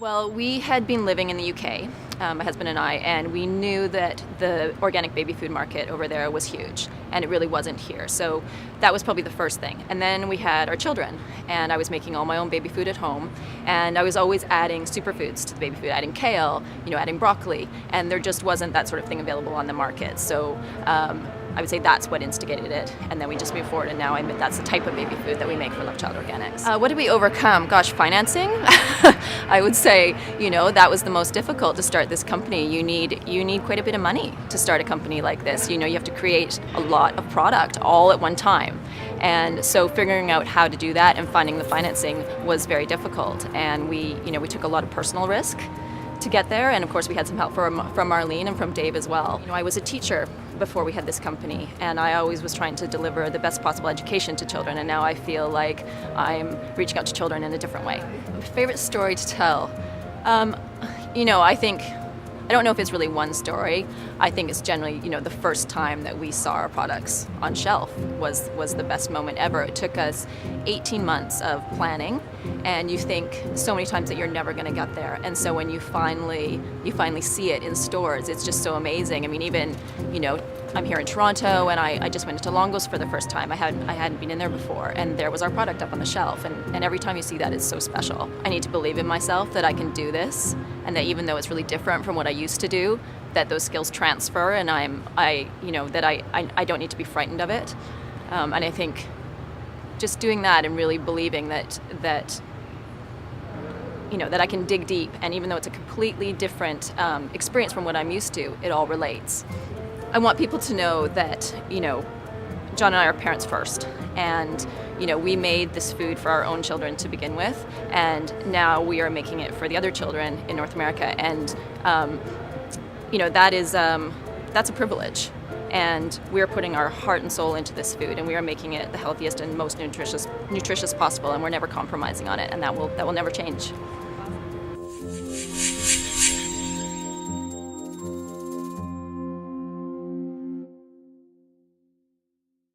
Well, we had been living in the UK, my husband and I, and we knew that the organic baby food market over there was huge, and it really wasn't here. So that was probably the first thing. And then we had our children, and I was making all my own baby food at home, and I was always adding superfoods to the baby food, adding kale, adding broccoli, and there just wasn't that sort of thing available on the market. So I would say that's what instigated it, and then we just moved forward, and now that's the type of baby food that we make for Love Child Organics. What did we overcome? Gosh, financing. I would say, that was the most difficult to start this company. You need quite a bit of money to start a company like this. You have to create a lot of product all at one time, and so figuring out how to do that and finding the financing was very difficult. And we took a lot of personal risk to get there, and of course we had some help from Marlene and from Dave as well. I was a teacher before we had this company, and I always was trying to deliver the best possible education to children, and now I feel like I'm reaching out to children in a different way. My favorite story to tell? I don't know if it's really one story. I think it's generally, the first time that we saw our products on shelf was the best moment ever. It took us 18 months of planning, and you think so many times that you're never going to get there. And so when you finally see it in stores, it's just so amazing. I mean, even, I'm here in Toronto, and I just went into Longo's for the first time. I hadn't been in there before, and there was our product up on the shelf. And every time you see that, it's so special. I need to believe in myself that I can do this, and that even though it's really different from what I used to do, that those skills transfer, and I don't need to be frightened of it. And I think just doing that and really believing that I can dig deep, and even though it's a completely different experience from what I'm used to, it all relates. I want people to know that, John and I are parents first, and we made this food for our own children to begin with, and now we are making it for the other children in North America, and that's a privilege. And we're putting our heart and soul into this food, and we are making it the healthiest and most nutritious possible, and we're never compromising on it, and that will never change.